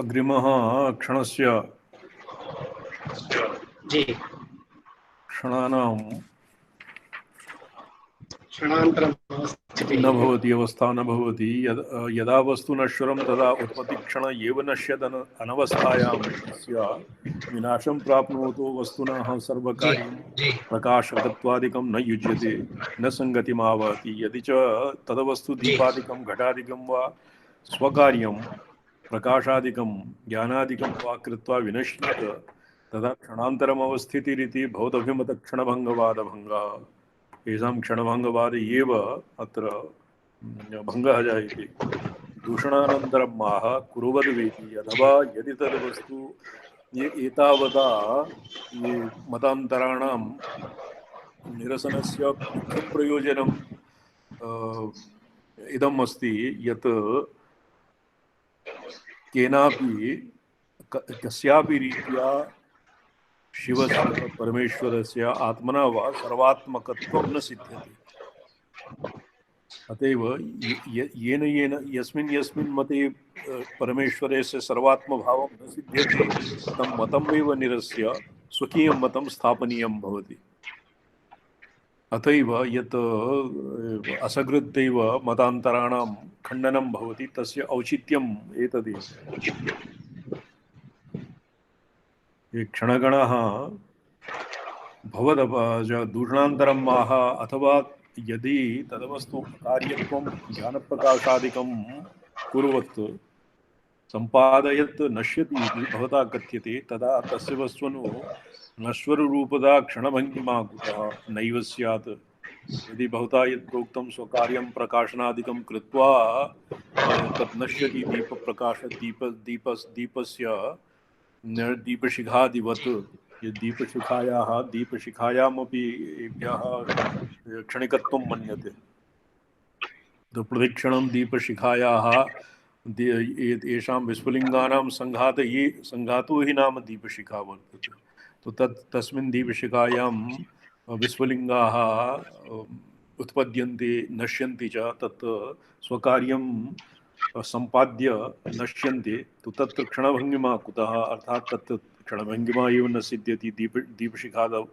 अग्रिमः क्षणस्य जी क्षणानां क्षणान्तरं न स्थितिः। भवति, अवस्था न भवति। यदा वस्तु नश्वरं तदा उत्पत्तिक्षण एव नश्यत् अनवस्थायां तस्य विनाशं प्राप्नोतो वस्तुनः जी सर्वकार्यं जी प्रकाशकत्वादिकं न युज्यते, न संगतिमावहति। यदि च तदवस्तु जी दीपादिकं घटादिकं वा स्वकार्यं प्रकाशादिकं ज्ञानादिकं वा कृत्वा विनश्येत तदा क्षणान्तरम् अवस्थितिरिति भवदभिमतक्षणभङ्गवादभङ्गः। येषां क्षणभङ्गवादे एव अत्र भङ्गः जायते। दूषणानन्तरं माह कुर्वद्वेति अथवा यदि तद्वस्तु एतावता ये मतान्तराणां निरसनस्य मुख्यं प्रयोजनं इदम् अस्ति यत् केनापि कस्यापि रीत्या शिवस्य परमेश्वरस्य आत्मना वा सर्वात्मकत्वं न सिद्ध्यति। अतएव येन येन यस्मिन् यस्मिन् मते परमेश्वरस्य सर्वात्मभावं न सिद्ध्यति तं मतमेव निरस्य स्वकीयं मतं स्थापनीयं भवति। अतएव यत् असकृत्यैव मतान्तराणां खण्डनं भवति तस्य औचित्यम् एतदेव। ये क्षणगणः दूषणान्तरं माह अथवा यदि तदवस्तु अकार्यत्वं ज्ञानप्रकाशादिकं कुर्वत् सम्पादयत् नश्यति इति भवता कथ्यते तदा तस्य वस्तुनो नश्वररूपदा क्षणभङ्गिमा कुतः नैव स्यात्। यदि भवता यत् प्रोक्तं स्वकार्यं प्रकाशनादिकं कृत्वा तत् नश्यति दीपप्रकाश दीपस्य दीपशिखादिवत् दीपशिखायाः दीपशिखायामपि एभ्यः क्षणिकत्वं मन्यते। प्रतिक्षणं दीपशिखायाः येषां विस्फुलिङ्गानां सङ्घातो हि नाम दीपशिखा वर्तते। तो तस्मिन् दीपशिखायां विस्फुलिङ्गाः उत्पद्यन्ते नश्यन्ति च तत् स्वकार्यं सम्पाद्य नश्यन्ते। तो तत्र क्षणभङ्गिमा कुतः, अर्थात् तत् क्षणभङ्गिमा एव न सिद्ध्यति दीपशिखादौ।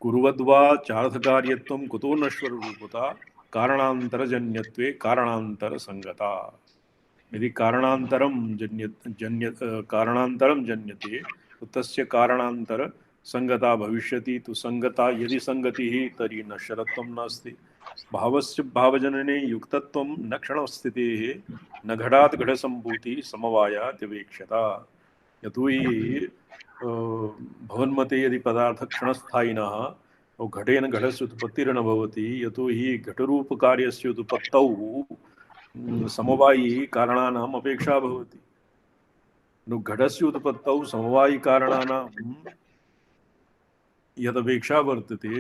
कुर्वद्वा चार्थकार्यत्वं कुतो नश्वररूपता कारणान्तरजन्यत्वे कारणान्तरसङ्गता। यदि कारणान्तरं जन्यते तो तस्य कारणान्तर संगता भविष्यति। तो संगता यदि संगतिः तर्हि नश्वरत्वं नास्ति। भावस्य भावजनने युक्तत्वं न क्षणस्थितेः न घटात् घटसम्भूतिः समवायात्यवेक्ष्यता। यतोहि भवन्मते यदि पदार्थ क्षणस्थायिनः और घटेन घटस्य उत्पत्तिर्न भवति, यतोहि घटरूपकार्यस्य उत्पत्तौ समवायी कारणानाम् अपेक्षा भवति। घटस्य उत्पत्तौ समवायी कारणानां यदपेक्षा वर्तते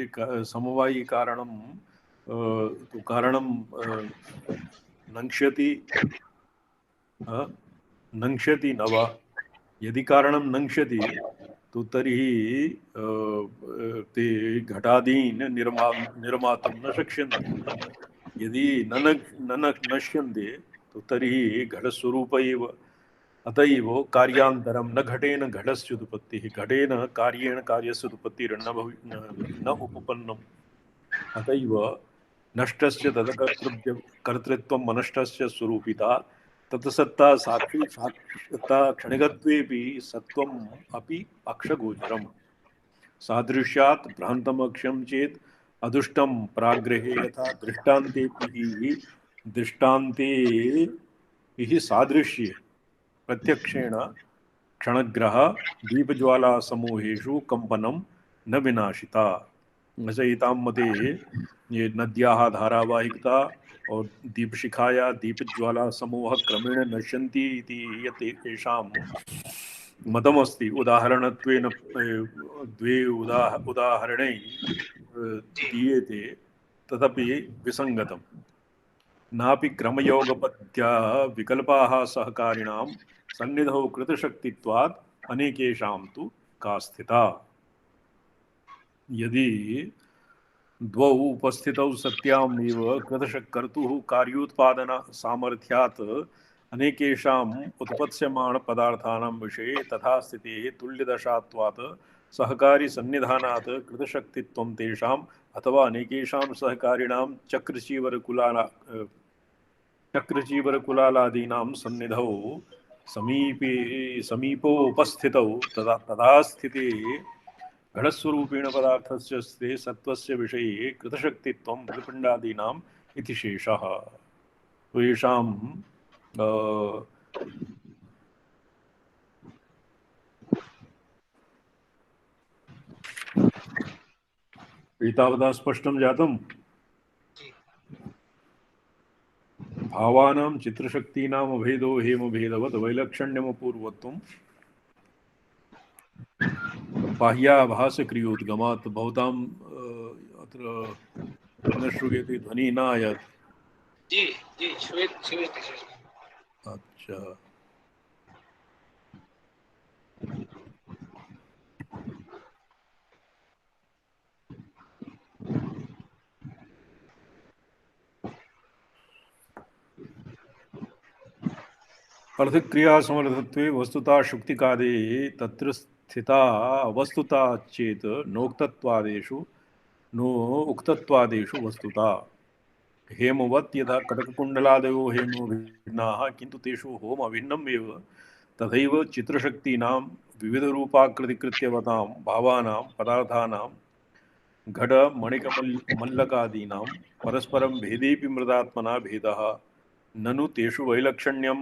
समवायी कारणं तो कारणं नङ्क्ष्यति नङ्क्ष्यति न वा। यदि कारणं नङ्क्ष्यति तो तर्हि ते घटादीन् निर्मातुं न शक्ष्यन्ते। यदि न नश्यन्ते तो तर्हि घटस्वरूप एव। अतएव कार्यान्तरं न घटेन घटस्य उत्पत्तिः घटेन कार्येण कार्यस्य उत्पत्तिर्न न उपपन्नम्। अतएव नष्टस्य कर्तृत्वं मनष्टस्य स्वरूपिता तत्सत्ता साक्षी साक्षता क्षणिकत्वेपि सत्वम् अपि अक्षगोचरम्। सादृश्यात् भ्रान्तमक्ष्यं चेत् अदुष्टं प्राग्रहे यथा दृष्टान्ते हि सादृश्ये प्रत्यक्षेण क्षणग्रह दीपज्वाला समूहेषु कंपनम न विनाशिता। रचयितां मते ये नद्याः धारावाहिकता और दीपशिखाया दीपज्वाला समूह क्रमेण नश्यन्ति इति यत् येषां मतमस्ति उदाहरणत्वेन द्वे उदाहरणे दीयते तदपि विसङ्गतम्। नापि क्रमयोगपद्या विकल्पाः सहकारिणां सन्निधौ कृतशक्तित्वात् अनेकेषां तु का स्थिता। यदि द्वौ उपस्थितौ सत्याम् एव कृतशक्कर्तुः कार्योत्पादन सामर्थ्यात् अनेकेषाम् उत्पत्स्यमाणपदार्थानां विषये तथा स्थितेः तुल्यदशात्वात् सहकारी सन्निधानात् कृतशक्तित्वं तेषाम् अथवा अनेकेषां सहकारिणां चक्रजीवरकुलालादीनां सन्निधौ समीपे समीपोपस्थितौ तदा स्थिते घटस्वरूपेण पदार्थस्य स्थे सत्त्वस्य विषये कृतशक्तित्वं मृत्पिण्डादीनाम् इति शेषः। तो येषां एतावता स्पष्टं जातम्। भावानां चित्रशक्तीनाम् अभेदो हेमभेदवत् वैलक्षण्यमपूर्वत्वं बाह्याभासक्रियोद्गमात्। भवतां अत्र न श्रूयते, ध्वनिः न आयाति। जी जी श्रूयते। अच्छा, अर्थक्रिया समर्थत्वे वस्तुता शुक्तिकादेः तत्र स्थिता अवस्तुता चेत् नोक्तत्वादेषु नो उक्तत्वादेषु वस्तुता हेमवत् यथा कटककुण्डलादयो हेमो भिन्नाः किन्तु तेषु होम अभिन्नम् एव तथैव चित्रशक्तीनां विविधरूपाकृतिकृत्यवतां भावानां पदार्थानां घटमणिकमल्लकादीनां परस्परं भेदेऽपि मृदात्मना भेदः ननु तेषु वैलक्षण्यं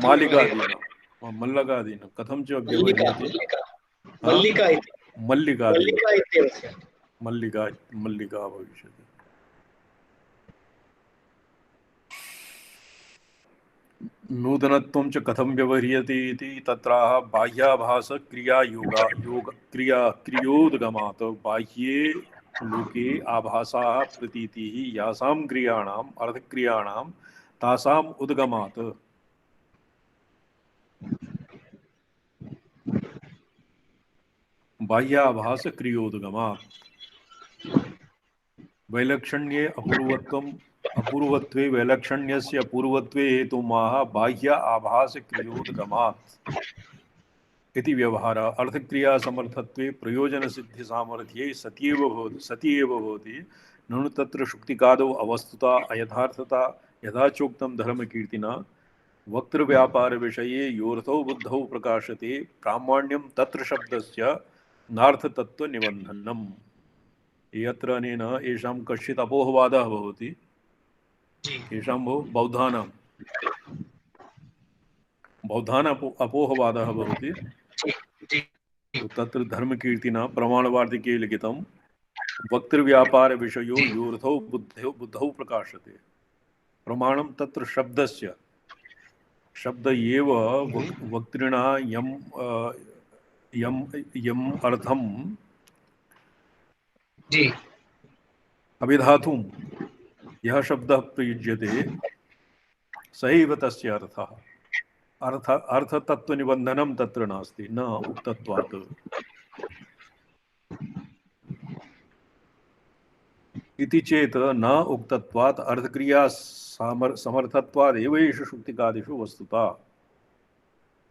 मालिकादीनां मल्लकादीनां कथं च व्यवह्रियते। मल्लिका मल्लिकादीनां इत्येव स्यात्। मल्लिका भविष्यति। नूतनत्वं च कथं व्यवह्रियते इति तत्राह बाह्याभास क्रियोद्गमात् बाह्ये लोके आभासाः प्रतीतिः यासां क्रियाणाम् अर्थक्रियाणां तासाम् उद्गमात्। बाह्याभास क्रियोद्गमात् वैलक्षण्ये अपूर्वत्वे वैलक्षण्यस्य अपूर्वत्वे हेतुमाह बाह्य आभास क्रियोद्गमात् इति व्यवहार। अर्थक्रिया समर्थत्वे प्रयोजन सिद्धि सामर्थ्ये सति एव भवति। ननु तत्र शुक्तिकादौ अवस्तुता अयथार्थता यथा चोक्तं धर्मकीर्तिना वक्तृ व्यापार विषये योर्थौ बुद्धौ प्रकाशते प्रामाण्यं तत्र शब्दस्य नार्थतत्व निबन्धनम्। यत्र अनेन येषां कश्चित् अपोहवादः भवति, येषां बौद्धानां अपोहवादः भवति, तो तत्र धर्मकीर्तिना प्रमाणवार्तिके लिखितं वक्तृव्यापार विषयो योर्थौ बुद्धौ प्रकाशते। प्रमाणं तत्र शब्दस्य शब्द एव वक्तृणा यम् अर्थम् अभिधातुं यः शब्दः प्रयुज्यते स एव तस्य अर्थः। अर्थतत्त्वनिबन्धनं तत्र नास्ति, न उक्तत्वात्। इति चेत् न उक्तत्वात् अर्थक्रिया समर्थत्वात् एव येषु शुक्तिकादिषु वस्तुता।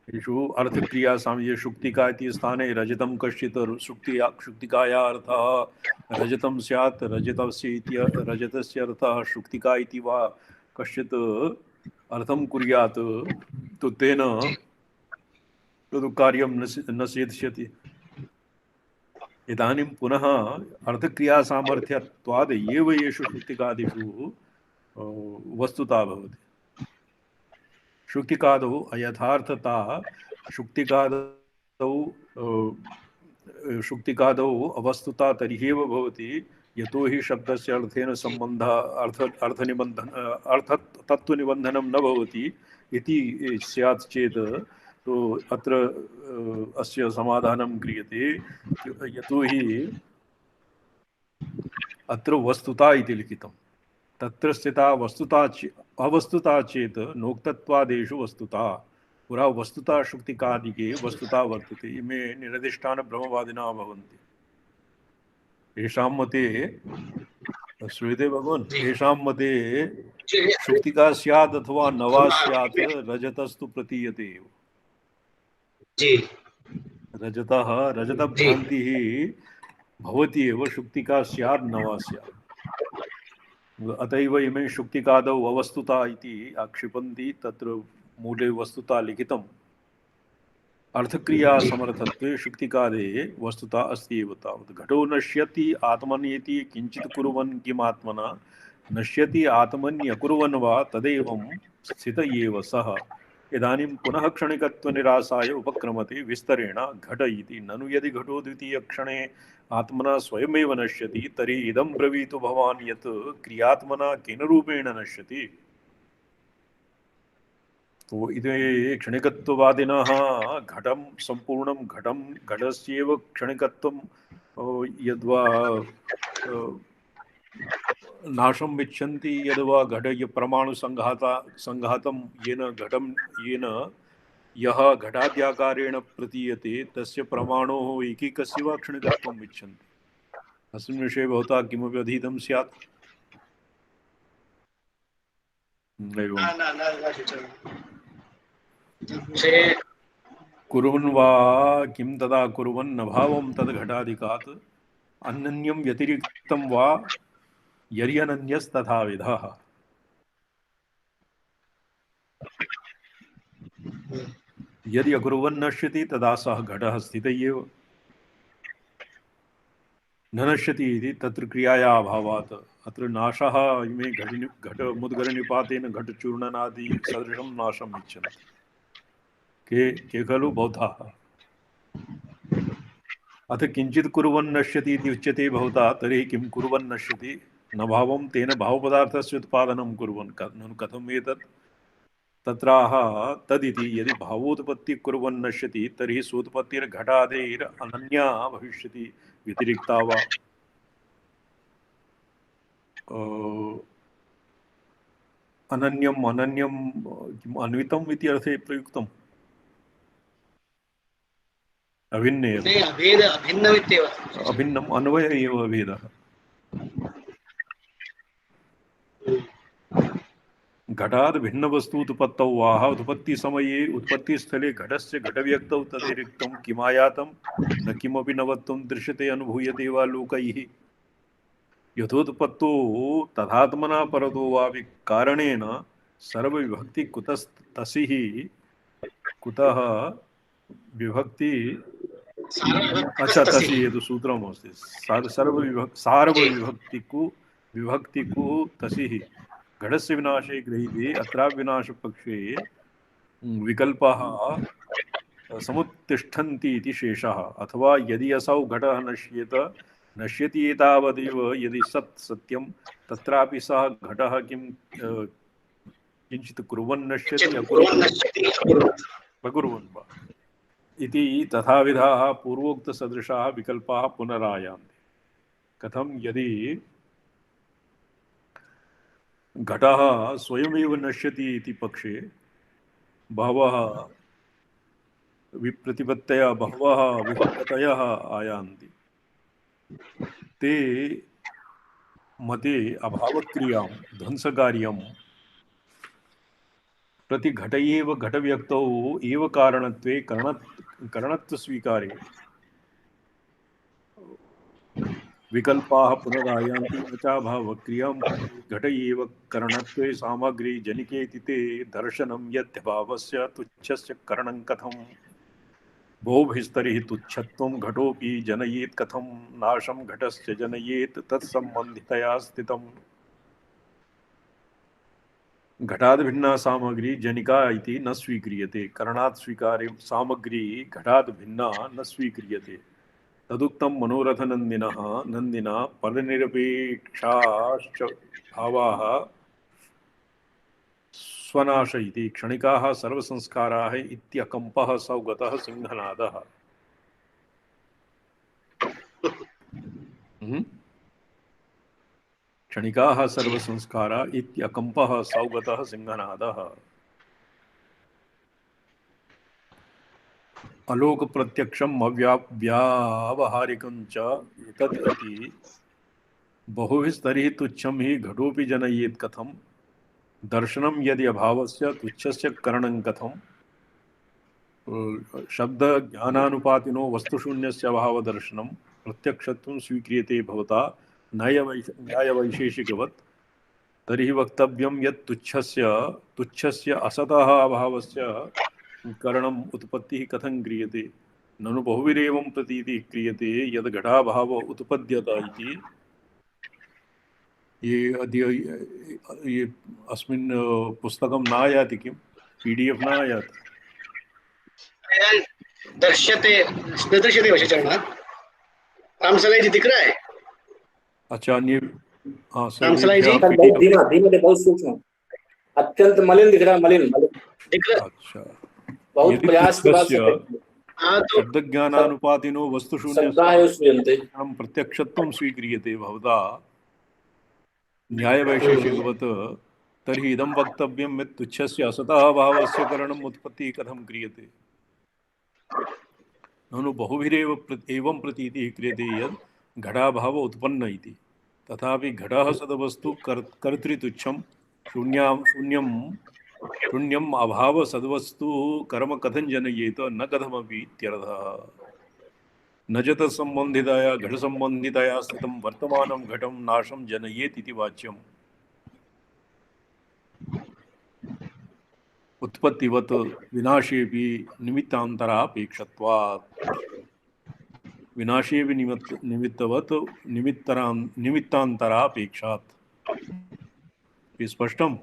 येषु अर्थक्रियासां ये शुक्तिका इति स्थाने रजतं कश्चित् शुक्तिकाया अर्थः रजतं स्यात्, रजतस्य अर्थः शुक्तिका इति वा कश्चित् अर्थं कुर्यात्, तो तेन तद् कार्यं न सिद्ध्यति। इदानीं पुनः अर्थक्रियासामर्थ्यत्वाद् एव येषु शुक्तिकादिषु वस्तुता भवति। शुक्तिकादौ अयथार्थता शुक्तिकादौ अवस्तुता तर्ह्येव भवति यतो हि शब्दस्य अर्थेन सम्बन्धः अर्थतत्त्वनिबन्धनं न भवति इति स्यात् चेत् तो अत्र अस्य समाधानं क्रियते। यतो हि अत्र वस्तुता इति लिखितं, तत्र स्थिता अवस्तुता चेत् नोक्तत्वादेषु वस्तुता। पुरा वस्तुतः शुक्तिकादिके वस्तुतः वर्तते इमे निरधिष्ठान ब्रह्मवादिनः भवन्ति। येषां मते श्रूयते भगवान्, जी येषां मते जी शुक्तिका स्यात् अथवा न वा हाँ, स्यात् रिपीट। रजतस्तु प्रतीयते एव। जी रजतः जी रजतभ्रान्तिः भवति एव, शुक्तिका स्यात् न वा स्यात्। अतएव इमे शुक्तिकादौ अवस्तुता इति आक्षिपन्ति। तत्र मूले वस्तुता लिखितम्। अर्थक्रिया जी समर्थत्वे शुक्तिकादे वस्तुता अस्ति एव तावत्। घटो नश्यति आत्मन्येति किञ्चित् कुर्वन् किम् आत्मना नश्यति आत्मन्यकुर्वन् वा तदेवं स्थित एव सः। इदानीं पुनः क्षणिकत्वनिरासाय उपक्रमते विस्तरेण घट इति। ननु यदि घटो द्वितीयक्षणे आत्मना स्वयमेव नश्यति तर्हि इदं ब्रवीतु भवान् यत् क्रियात्मना केन रूपेण नश्यति। तो इति क्षणिकत्ववादिनः घटं सम्पूर्णं घटं घटस्येव क्षणिकत्वं यद्वा नाशम् इच्छन्ति, यद्वा घट संघातं येन घटं येन यः घटाद्याकारेण प्रतीयते तस्य परमाणोः एकैकस्य वा क्षणिकत्वम् इच्छन्ति। अस्मिन् विषये भवता किमपि अधीतं स्यात्। एवं ना ना ना ना से कुर्वन् वा किं तदा कुर्वन् न भावं तद्घटादिकात् अन्यन्यं व्यतिरिक्तं वा यर्यनन्यस्तथाविधः। यदि अकुर्वन् नश्यति तदा सः घटः स्थित एव। न नश्यति इति तत्र क्रियाया अभावात्। अत्र नाशः इमे घट मुद्गरनिपातेन घटचूर्णनादि सदृशं नाशम् इच्छन्ति के खलु बौद्धाः। अथ किञ्चित् कुर्वन् नश्यति इति उच्यते भवता। तर्हि किं कुर्वन् नश्यति? न भावं तेन भावपदार्थस्य उत्पादनं कुर्वन्। ननु कथम् एतत्? तत्राह तदिति यदि भावोत्पत्ति कुर्वन् नश्यति तर्हि सोत्पत्तिर्घटादेर अनन्या भविष्यति व्यतिरिक्ता वा। अनन्यम् अनन्यं किम् अन्वितम् इति अर्थे प्रयुक्तम्। अभिन्ने अपि नहीं अभेद अभिन्नमित्येव अभिन्नम् अन्वय एव भेदः। घटात् भिन्नवस्तु उत्पत्तौ वाह उत्पत्तिसमये उत्पत्तिस्थले घटस्य घटव्यक्तौ तदतिरिक्तं किमायातं न किमपि नवत्वं दृश्यते अनुभूयते वा लोकैः। यथोत्पत्तो तथात्मना परतो वा कारणेन सर्वविभक्ति कुतस्तसिः कुतः विभक्ति। अच्छा, तसी ये तो सूत्रम अस्ति। सार्वविभक्तिकु विभक्तिकु तसी घटस्य विनाशे गृहीते अत्र विनाशपक्षे विकल्पाः समुत्तिष्ठन्ति इति शेषः। अथवा यदि असौ घटः नश्येत नश्यति एतावदेव यदि सत्यं तत्रापि सः घटः किञ्चित् कुर्वन् नश्यति अकुर्वन् वा इति तथाविधाः पूर्वोक्तसदृशाः विकल्पाः पुनरायान्ति। कथं? यदि घटः स्वयमेव नश्यति इति पक्षे बहवः विप्रतिपत्तयः बहवः विकल्पतयः आयान्ति। ते मते अभावक्रियां ध्वंसकार्यं प्रति घट एव घटव्यक्तौ एव कारणत्वे करणत्वस्वीकारे विकल्पाः पुनरायान्ति। न चाभावक्रियां घट एव करणत्वे सामग्री जनिकेति ते दर्शनं यद्भावस्य तुच्छस्य करणं कथम्। बहुभिस्तरिः तुच्छत्वं घटोऽपि जनयेत् कथं नाशं घटस्य जनयेत् तत्सम्बन्धितया स्थितम्। घटाद् भिन्ना सामग्री जनिका इति न स्वीक्रियते। करणात् स्वीकारे सामग्री घटाद् भिन्ना न स्वीक्रियते। तदुक्तं नन्दिना परनिरपेक्षाश्च भावाः स्वनाश इति। क्षणिकाः सर्वसंस्काराः इत्यकम्पः सौगतः सिंहनादः। क्षणिकाः सर्वसंस्कारा इत्यकम्पः सौगतः सिंहनादः। अलोक प्रत्यक्षम व्यावहारिकं च एतत् इति बहुभिस्तैः तुच्छं हि घटोपि जनयेत् कथं दर्शनं यदि अभावस्य तुच्छस्य करणं कथं शब्द ज्ञानानुपातिनो वस्तुशून्यस्य अभावदर्शनं प्रत्यक्षत्वं स्वीक्रियते भवता न्यायवैशेषिकवत् तर्हि वक्तव्यं यत् तुच्छस्य असतः अभावस्य करणम् उत्पत्तिः कथं क्रियते ननु बहुविरेवं प्रतीतिः क्रियते यद् घटाभाव उत्पद्यत इति ये अद्य ये अस्मिन् पुस्तकं न आयाति किं PDF न आयाति दृश्यते न दृश्यते वशीचरणात् रामसलाई जी दिख रहा है अच्छा अन्य हाँ रामसलाई जी सर्वेभ्यः बहुत PDF धीमा धीमा से बहुत सूक्ष्म अत्यंत मलिन दिख रहा, मलिन दिख रहा अच्छा बहुत यदि प्रयास के बाद तुच्छस्य हाँ तो शब्दज्ञानानुपातिनो वस्तुशून्यस्य शब्दाः श्रूयन्ते प्रत्यक्षत्वं स्वीक्रियते भवता न्यायवैशेषिकवत् तर्हि इदं वक्तव्यं यत् तुच्छस्य असतः भावस्य करणम् उत्पत्तिः कथं क्रियते ननु बहुभिरेव एवं प्रतीतिः क्रियते यत् घटाभाव उत्पन्न इति तथापि घटः सद्वस्तु कर्तृतुच्छं शून्यम् अभाव सद्वस्तु कर्म कथं जनयेत न कथमपि इत्यर्थः न च तत्सम्बन्धितया घटसम्बन्धितया स्थितं वर्तमानं घटं नाशं जनयेत् इति वाच्यम् उत्पत्तिवत् विनाशेऽपि निमित्तान्तरापेक्षत्वात् विनाशेऽपि निमित्तवत् निमित्तान्तरापेक्षात् स्पष्टम्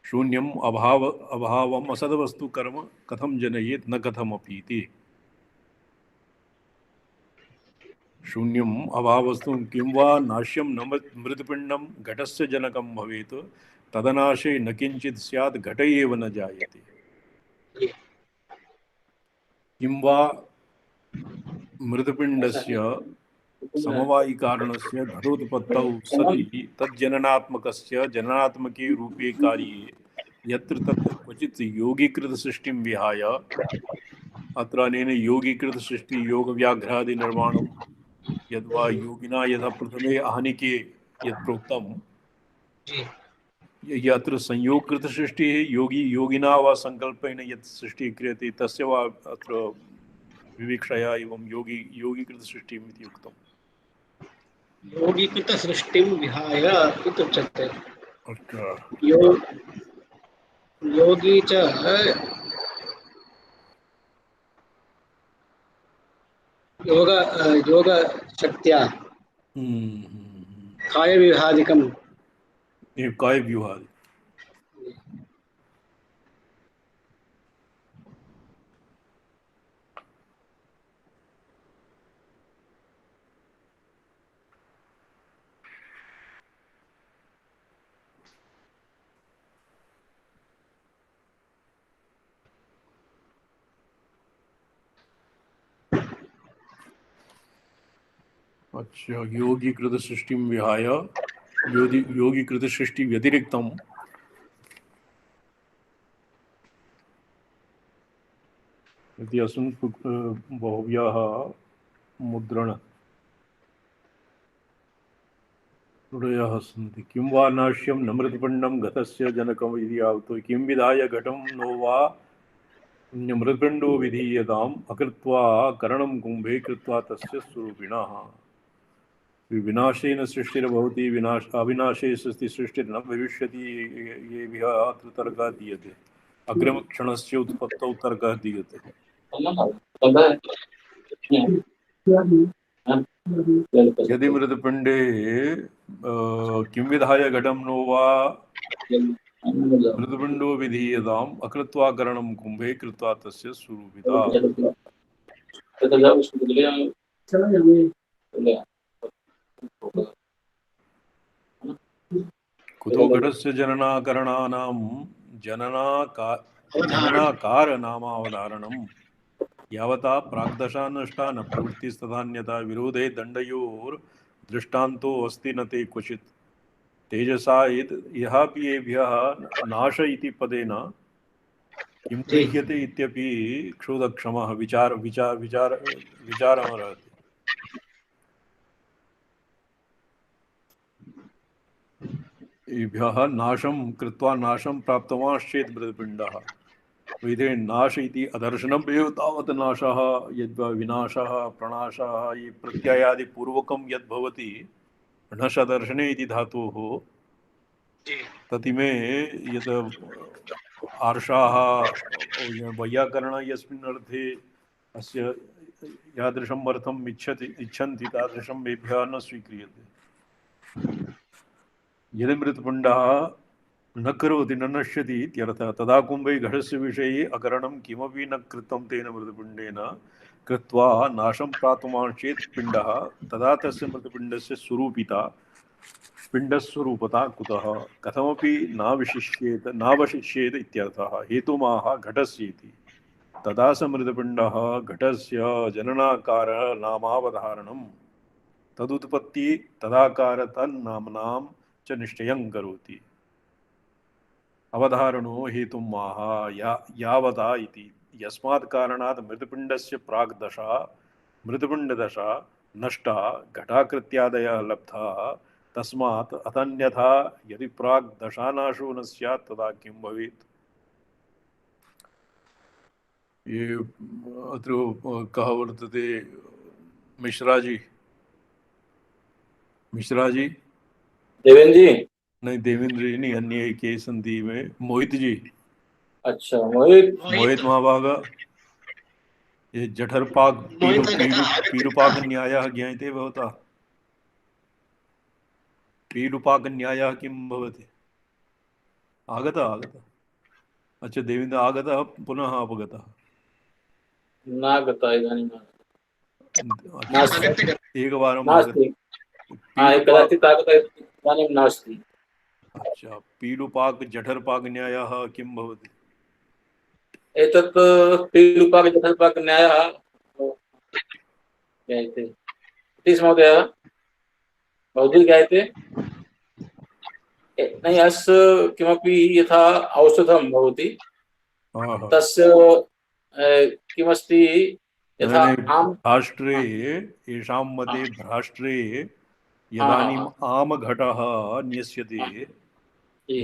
शून्यम् अभावम् असद्वस्तु कर्म कथं जनयेत् न कथमपि इति शून्यम् अभावस्तु किं वा नाश्यं न मृत्पिण्डं घटस्य जनकं भवेत् तदनाशे न किञ्चित् स्यात् घट एव न जायते किं वा मृत्पिण्डस्य समवायिकारणस्य घटोत्पत्तौ सति तज्जननात्मकस्य जननात्मके रूपे कार्ये यत्र तत्र क्वचित् योगीकृतसृष्टिं विहाय अत्र अनेन योगीकृतसृष्टि योगव्याघ्रादिनिर्माणं यद्वा योगिना यथा प्रथमे आहनिके यत् प्रोक्तं यत्र संयोगकृतसृष्टिः योगिना वा संकल्पेन यत् सृष्टिः क्रियते तस्य वा अत्र विवेक्षया एवं योगीकृतसृष्टिम् इति उक्तम् योगीकृत सृष्टिं विहाय इति उच्यते अच्छा योगी च योग शक्त्या काय विहादिकं काय व्यूहादि अच्छा योगीकृत सृष्टि विहाय योगीकृत सृष्टि व्यतिरिक्तम इति अस्मिन् बहुभ्यः मुद्रण त्रुटयः सन्ति किं वा नाश्यं न मृत्पिण्डं घटस्य जनकम् इति यावत् किं विधाय घटं नो वा मृत्पिण्डो विधीयताम् अकृत्वा करणं कुम्भे कृत्वा तस्य स्वरूपिणः विनाशेन सृष्टिर्भवति अविनाशे सृष्टिर्न भविष्यति येभ्यः अत्र तर्कः दीयते अग्रिमक्षणस्य उत्पत्तौ तर्कः दीयते यदि मृतपिण्डे किं विधाय घटं नो वा मृतपिण्डो विधीयताम् अकृत्वा करणं कुम्भे कृत्वा तस्य स्वरूपिता कुतो घटस्य जननाकरणानां जननाकारनामावधारणम् यावता प्राग्दशा नष्टा न प्रवृत्तिस्तथान्यथा विरोधे दण्डयोर्दृष्टान्तो अस्ति न ते क्वचित् तेजसा यहापि येभ्यः नाश इति पदेन किं जी गृह्यते इत्यपि क्षुदक्षमः विचारः रहति। एभ्यः नाशं कृत्वा नाशं प्राप्तवांश्चेत् मृत्पिण्डः वेदे नाश इति अदर्शनम् एव तावत् नाशः यद्वा विनाशः प्रणाशः ये प्रत्ययादिपूर्वकं यद् भवति नशदर्शने इति धातोः जी ततिमे यत् आर्षाः वैयाकरण यस्मिन् अर्थे अस्य यादृशम् अर्थम् इच्छन्ति तादृशम् एभ्यः न स्वीक्रियते। यदि मृत्पिण्डः न करोति न नश्यति इत्यर्थः तदा कुम्भे घटस्य विषये अकरणं किमपि न कृतं तेन मृत्पिण्डेन कृत्वा नाशं प्राप्तवान् चेत् पिण्डः तदा तस्य मृत्पिण्डस्य स्वरूपिता पिण्डस्वरूपता कुतः कथमपि नावशिष्येत इत्यर्थः हेतुमाह घटस्य इति तदा स मृत्पिण्डः घटस्य जननाकारः नामावधारणं तदुत्पत्ति तदाकार तन्नाम्नां च निश्चयं करोति अवधारणो हेतुमाह यावता इति यस्मात् कारणात् मृत्पिण्डस्य प्राग्दशा मृत्पिण्डदशा नष्टा घटाकृत्यादयः लब्धाः तस्मात् अतन्यथा यदि प्राग्दशानाशो न स्यात् तदा किं भवेत्। ये अत्र कः वर्तते मिश्राजी मिश्राजी देवेंद्र जी। नहीं देवेंद्र जी नहीं अन्य के सन्ति में मोहित जी। अच्छा मोहित। मोहित महाभागा ये जठरपाक मोहितः पीलुपाक न्यायः ज्ञायते भवता पीलुपाक न्यायः किं भवति आगतः अच्छा देवेन्द्र आगतः पुनः अपगतः न गता इदानीं अच्छा नास्ति एकवारम् नास्ति। पीलुपाक कदाचित् आगतः इदानीं नास्ति। अच्छा पीलुपाक जठरपाक न्यायः किं भवति एतत् पीलुपाक जठरपाक न्यायः ज्ञायते सतीश महोदय भवद्भिः ज्ञायते नहीं अस्य किमपि यथा औषधं भवति तस्य किमस्ति यथा आम भ्राष्ट्रे येषां मते भ्राष्ट्रे यदानीम् आमघटः न्यस्यते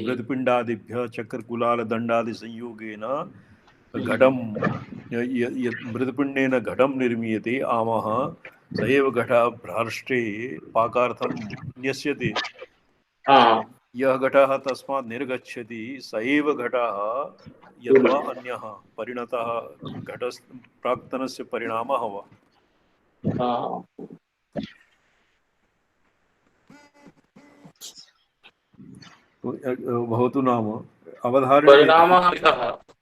मृत्पिण्डादिभ्यः चक्रकुलालदण्डादिसंयोगेन घटं मृत्पिण्डेन घटं निर्मीयते आमः स एव घटः भ्राष्ट्रे पाकार्थं न्यस्यते यः घटः तस्मात् निर्गच्छति स एव घटः यद्वा अन्यः परिणतः घट प्राक्तनस्य परिणामः वा भवतु नाम अवधारणे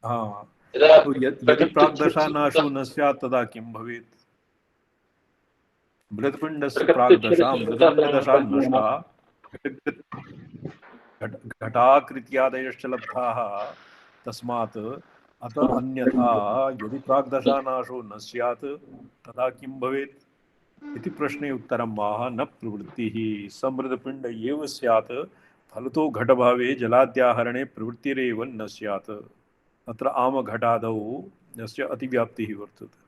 हाँ तो यदि प्राग्दशा नाशो न स्यात् तदा किं भवेत् मृत्पिण्डस्य प्राग्दशा मृत्पिण्डदशा नष्टा घटाकृत्यादयश्च लब्धाः तस्मात् अत अन्यथा यदि प्राग्दशा नाशो न स्यात् तदा किं भवेत् इति प्रश्ने उत्तरम् आह न प्रवृत्तिः समृतपिण्ड एव स्यात् फलतो घटभावे जलाद्याहरणे प्रवृत्तिरेव न स्यात् अत्र आमघटादौ यस्य अतिव्याप्तिः वर्तते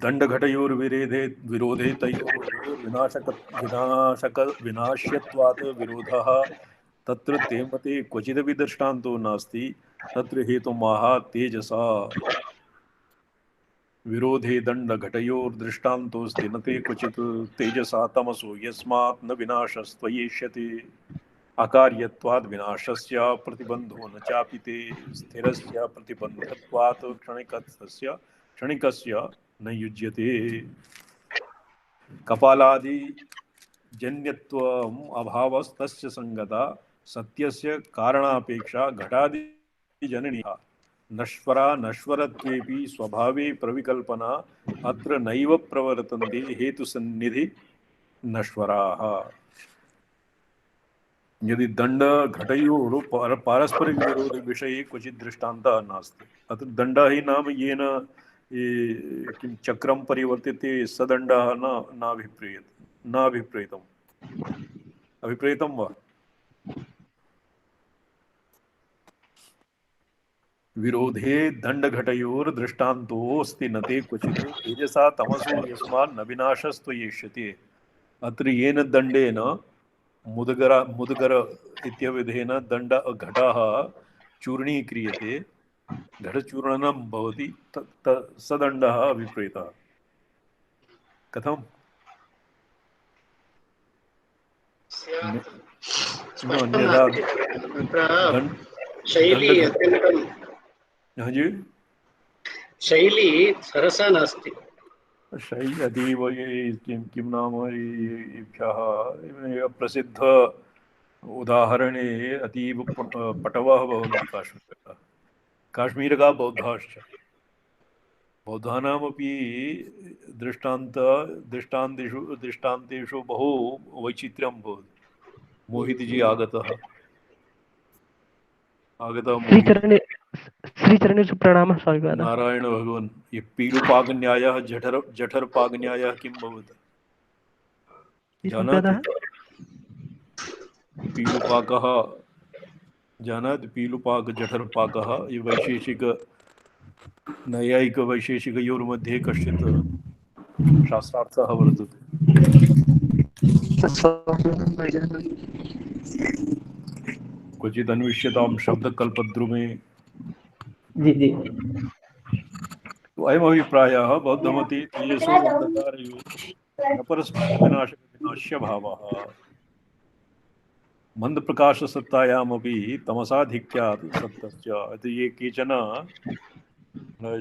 दण्डघटयोर्विरोधे विनाश्यत्वात् विरोधः तत्र ते मते क्वचिदपि दृष्टान्तो नास्ति तत्र हेतुमाह तेजसा विरोधे दण्डघटयोर्दृष्टान्तोऽस्ति न ते क्वचित् तेजसा तमसो यस्मात् न विनाशस्त्वयेष्यते अकार्यत्वाद् विनाशस्य प्रतिबन्धो न चापि ते स्थिरस्य प्रतिबन्धत्वात् क्षणिकस्य न युज्यते कपालादि जन्यत्वम् अभावस्तस्य संगता सत्यस्य कारणापेक्षा घटादि जननीया नश्वरा नश्वरत्वेपि स्वभावे प्रविकल्पना अत्र नैव प्रवर्तन्ते हेतुसन्निधि नश्वराः यदि दंड घटयोः पारस्परिक विरोध विषये क्वचित् दृष्टान्तः नास्ति अत्र दण्डः हि नाम येन किं चक्रं परिवर्त्यते सदण्डः नाभिप्रेतम् अभिप्रेतं वा विरोधे दण्डघटयोर्दृष्टान्तोऽस्ति न ते क्वचित् तेजसा तमसो यस्मान् न विनाशस्त्व येष्यति। अत्र येन दण्डेन मुदगर इत्यविधेन दण्ड घटः चूर्णीक्रियते, घटचूर्णनं भवति, स दण्डः अभिप्रेतः। कथम्? अन्यथा शैली दण्ड अत्यन्तं हाँ जी, शैली सरसा नास्ति। शैली अतीव किं नाम एभ्यः प्रसिद्ध उदाहरणे अतीव पटवः भवन्ति काश्मीरः। काश्मीरका बौद्धाश्च, बौद्धानामपि दृष्टान्तेषु बहु वैचित्र्यं भवति। मोहितजी आगतः मोहित श्रीचरणेषु प्रणामः स्वामिपाद। नारायण भगवान्। ये पीलुपाकन्यायः जठरपाकन्यायः किं भवति जानाति? पीलुपाकः जानाति? पीलुपाक जठरपाकः ये वैशेषिक नैयायिक वैशेषिकयोर्मध्ये कश्चित् शास्त्रार्थः वर्तते। क्वचित् अन्विष्यतां शब्दकल्पद्रुमे। जी जी। तो अयम् अभिप्रायः बौद्धमते तेजसो अन्धकारयोः न परस्परविनाशविनाश्य भावः। मन्दप्रकाशसत्तायामपि तमसाधिक्यात् सत्तस्य। इति ये केचन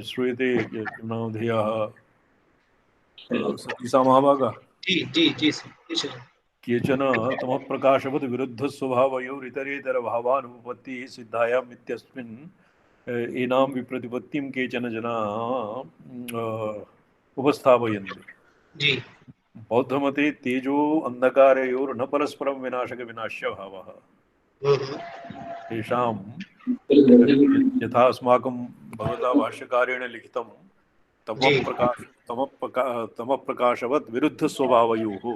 श्रूयते किं नाम ध्येयः सतीसा महाभागा। केचन तमः प्रकाशवत् विरुद्धस्वभावयोरितरेतरभावानुपपत्तिः सिद्धायाम् इत्यस्मिन् एनां विप्रतिपत्तिं केचन जनाः उपस्थापयन्ति। बौद्धमते तेजो अन्धकारयोर्न परस्परं विनाशकविनाश्य भावः। तेषां यथा अस्माकं भगवता भाष्यकारेण लिखितं तमप्रकाशवत् विरुद्धस्वभावयोः,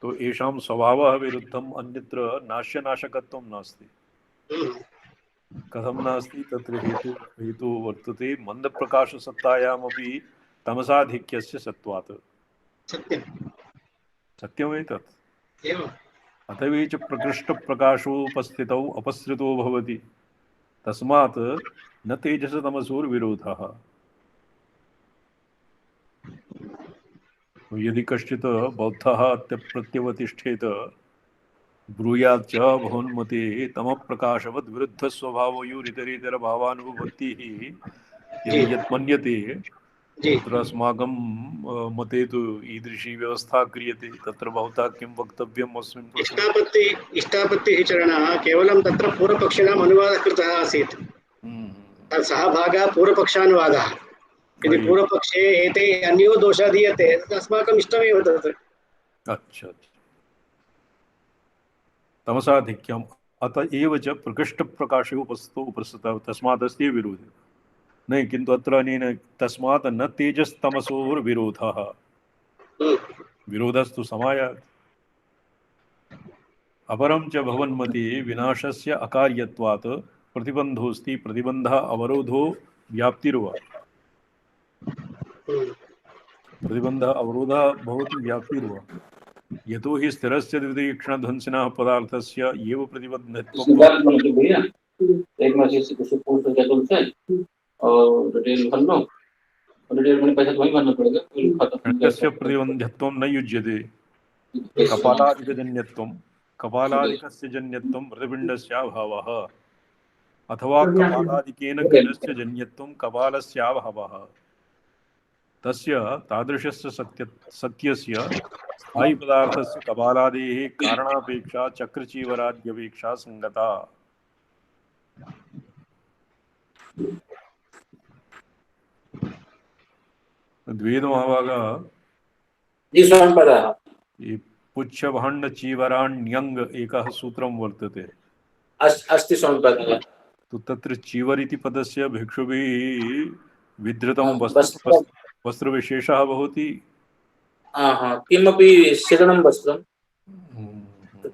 तो येषां स्वभावः विरुद्धम्, अन्यत्र नाश्यनाशकत्वं नास्ति। कथं नास्ति? तत्र हेतु वर्तते मन्दप्रकाशसत्तायामपि तमसाधिक्यस्य सत्त्वात्। सत्यमेतत्। अतवे च प्रकृष्टप्रकाशोपस्थितौ अपसृतो भवति, तस्मात् न तेजसतमसोर्विरोधः। यदि कश्चित् बौद्धः प्रत्यवतिष्ठेत ब्रूयात् च भवन्मते तमप्रकाशवद् विरुद्धस्वभावयोरितरेतरभावानुपपत्तिः यदि यत् मन्यते, तत्र अस्माकं मते तु ईदृशी व्यवस्था क्रियते। तत्र भवता किं वक्तव्यम् अस्मिन् प्रसङ्गे? इष्टापत्तिः चरणः केवलं तत्र पूर्वपक्षिणाम् अनुवादः कृतः आसीत्। सः भागः पूर्वपक्षानुवादः। यदि पूर्वपक्षे एते अन्यो दोषः दीयते तत् अस्माकम् इष्टमेव तत्। अच्छा, तमसाधिक्यम् अत एव च प्रकृष्टप्रकाशे उपस्थितः, तस्मादस्ति विरोधः। नहीं, किन्तु अत्र अनेन तस्मात् न तेजस्तमसोर्विरोधः। विरोधस्तु समायात्। अपरं च भवन्मते विनाशस्य अकार्यत्वात् प्रतिबन्धोऽस्ति, प्रतिबन्धः अवरोधो व्याप्तिर्वा। प्रतिबन्धः अवरोधः भवति व्याप्तिर्वा। यतो हि स्थिरस्य द्वितीयक्षणध्वंसिनः पदार्थस्य एव प्रतिबन्धत्वं प्रतिबन्धत्वं न युज्यते। कपालादिकजन्यत्वं, कपालादिकस्य जन्यत्वं मृतपिण्डस्याभावः, अथवा कपालादिकेन घटस्य जन्यत्वं कपालस्याभावः। तस्य तादृशस्य सत्यस्य स्थायी पदार्थस्य कपालादेः कारणापेक्षा चक्रचीवराद्यपेक्षा संगता। द्वेद महाभागा पुच्छभाण्डचीवराण्यङ्ग एकः सूत्रं वर्तते। अस्ति स्वामिपादः। तो तत्र चीवर इति पदस्य भिक्षुभिः विधृतं वस्त्रविशेषः भवति। किमपि शिरणं वस्त्रं,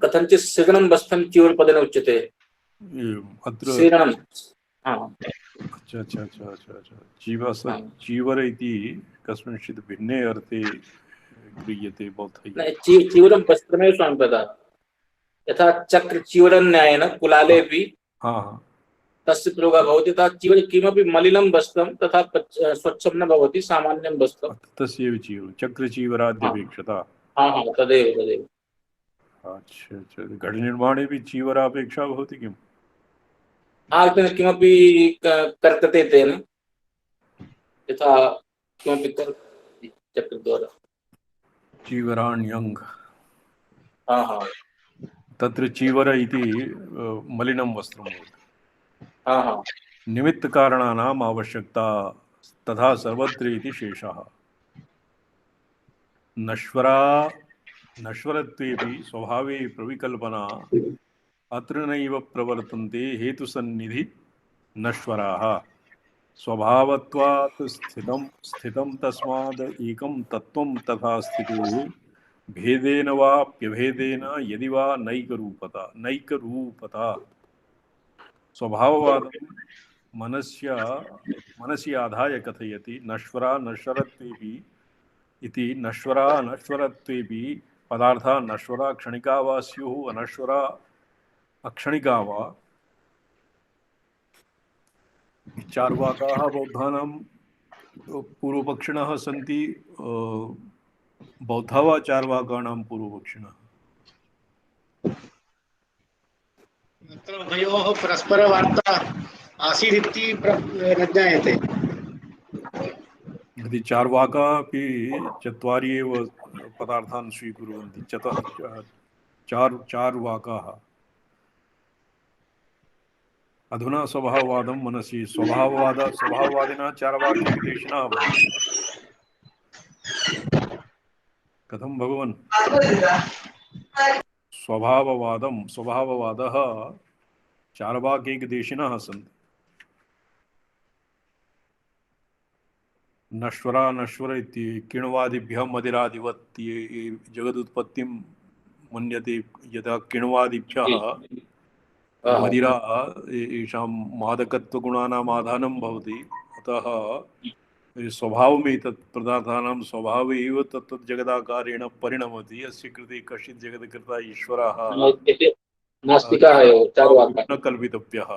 कथञ्चित् शिरणं वस्त्रं चीवरपदेन उच्यते। अत्र हाँ अच्छा अच्छा अच्छा अच्छा अच्छा जीवस हाँ। चीवर इति कस्मिंश्चित् भिन्ने अर्थे गृह्यते बौद्धैः। चीवरं वस्त्रमेव स्वामिपद, यथा चक्र चीवरं न्यायेन कुलाले हाँ अपि हाँ हाँ। तस्य प्रयोगः भवति, तथा चीवरे किमपि मलिनं वस्त्रं तथा स्वच्छं न भवति, सामान्यं वस्त्रं। तस्यैव चीवर हाँ चक्रचीवराद्यपेक्षता। हाँ हाँ, तदेव तदेव। अच्छा अच्छा घटनिर्माणे भी चीवरापेक्षा भवति किम्? हाँ, किमपि कर्तते तेन, यथा किमपि चक्रद्वारा। चीवराण्यङ् हाँ हाँ तत्र चीवर इति मलिनं वस्त्रं भवति। हाँ हाँ निमित्तकारणानाम् आवश्यकता तथा सर्वत्र इति शेषः। नश्वरा नश्वरत्वेपि स्वभावे प्रविकल्पना अत्र नैव प्रवर्तन्ते हेतुसन्निधि नश्वराः। स्वभावत्वात् स्थितं स्थितं तस्माद् एकं तत्त्वं तथा स्थितेः भेदेन वाप्यभेदेन यदि वा नैकरूपता स्वभाववादं मनसि आधाय कथयति। नश्वरा नश्वरत्वेपि इति नश्वरा अनश्वरत्वेपि पदार्था नश्वरा क्षणिका वा स्युः अनश्वरा अक्षणिका वा। चार्वाकाः बौद्धानां पूर्वपक्षिणः सन्ति। बौद्धा वा चार्वाकाणां पूर्वपक्षिणः? तत्र उभयोः परस्परवार्ता आसीदिति न ज्ञायते। यदि चार्वाका अपि चत्वारि एव पदार्थान् स्वीकुर्वन्ति चार्वाकाः। अधुना स्वभाववादं मनसि स्वभाववादिनः चार्वाकैकदेशिनः भवन्ति। कथं भगवन्? स्वभाववादः चार्वाकैकदेशिनः सन्ति। नश्वरा नश्वर इति किण्वादिभ्यः मदिरादिवत् ये जगदुत्पत्तिं मन्यते। यदा किण्वादिभ्यः मदिरा येषां मादकत्वगुणानाम् आधानं भवति, अतः स्वभावमेतत् पदार्थानां स्वभावे एव तत्तत् जगदाकारेण परिणमति। अस्य कृते कश्चित् जगत्कर्ता ईश्वरः नास्तिकाः एव चार्वाकाः। न कल्पितव्यः।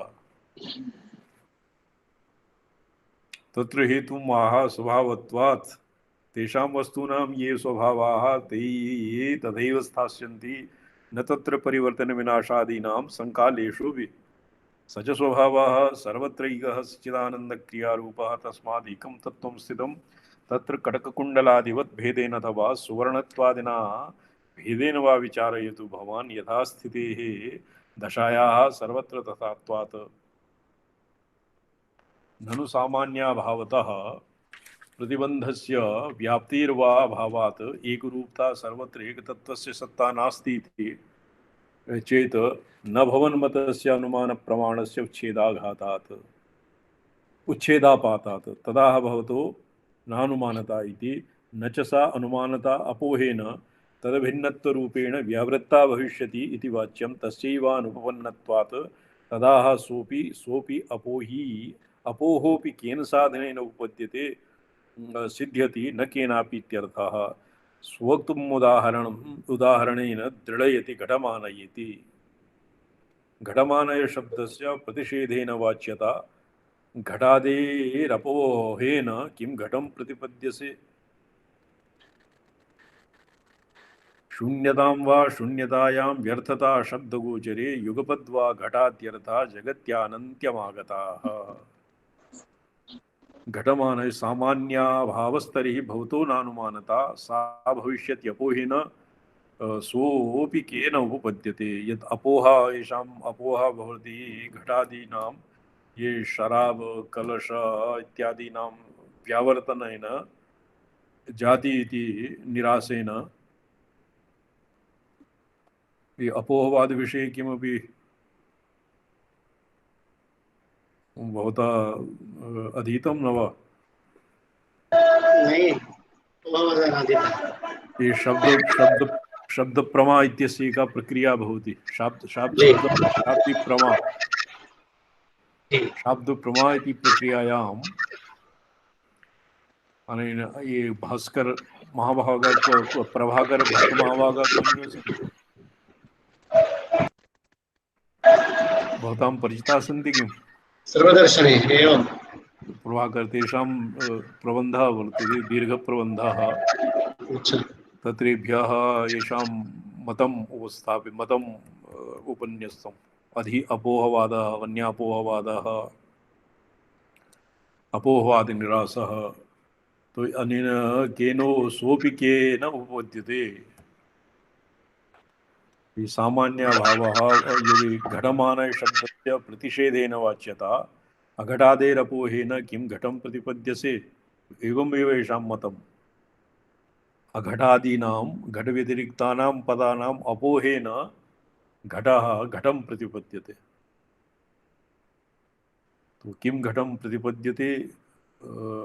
तत्र हेतुम् आह स्वभावत्वात् तेषां वस्तूनां ये स्वभावाः ते ये तथैव स्थास्यन्ति न तत्र परिवर्तनविनाशादीनां संकालेषु वि। स च स्वभावः सर्वत्रैकः सच्चिदानन्दक्रियारूपः तस्मात् एकं तत्त्वं स्थितं तत्र कटककुण्डलादिवत् भेदेन अथवा सुवर्णत्वादिना भेदेन वा विचारयतु भवान्। यथा स्थितेः दशायाः सर्वत्र तथात्वात् ननु सामान्याभावतः प्रतिबन्धस्य व्याप्तिर्वा भावात् एकरूपता सर्वत्र एकतत्त्वस्य सत्ता नास्ति इति चेत न भवन्मतस्य अनुमानप्रमाणस्य उच्छेदापातात् तदा भवतो नानुमानता इति न च सा अनुमानता अपोहेन तदभिन्नत्वरूपेण व्यावृत्ता भविष्यति इति वाच्यं। तस्यैवानुपपन्नत्वात् तदा सोपि अपोहोपि केन साधनेन उपपद्यते सिद्ध्यति न केनापि इत्यर्थः। स्वोक्तम् उदाहरणेन दृढयति घटमानयति। घटमानय शब्दस्य प्रतिषेधेन वाच्यता घटादेरपोहेन किं घटं प्रतिपद्यसे। शून्यतां वा शून्यतायां व्यर्थता शब्दगोचरे युगपद्वा घटात्यर्था जगत्यानन्त्यमागताः। घटमानय सामान्याभावस्तरिः भवतो नानुमानता सा भविष्यत्यपोहेन सोऽपि केन उपपद्यते। यत् अपोहा येषाम् अपोहा भवति घटादीनां ये शराब कलश इत्यादीनां व्यावर्तनेन जाति इति निरासेन ये अपोहवाद विषये किमपि भवता अधीतं न वा? नहीं, ये शब्द प्रमा इत्यस्य एका प्रक्रिया भवति। शाब्दिक प्रमा। शाब्द प्रमा इति प्रक्रियायाम् अनेन ये भास्कर महाभाग प्रभाकर भट्ट महाभाग कोऽन्यो सन्ति भवतां परिचिताः सन्ति किम्? सर्वदर्शने एवं प्रभाकर तेषां प्रबन्धः वर्तते दीर्घप्रबन्धः तत्रेभ्यः येषां मतम् उपस्थाप्य मतम् उपन्यस्तम् अधि अपोहवादः वन्यापोहवादः अपोहवादनिरासः तो अनेन केनो सोऽपि केन उपपद्यते सामान्यभावः यदि घटमानः शब्दस्य प्रतिषेधेन वाच्यता अघटादेरपोहेन किं घटं प्रतिपद्यसे एवमेव येषां मतम् अघटादीनां घटव्यतिरिक्तानां पदानाम् अपोहेन घटः घटं प्रतिपद्यते तो किं घटं प्रतिपद्यते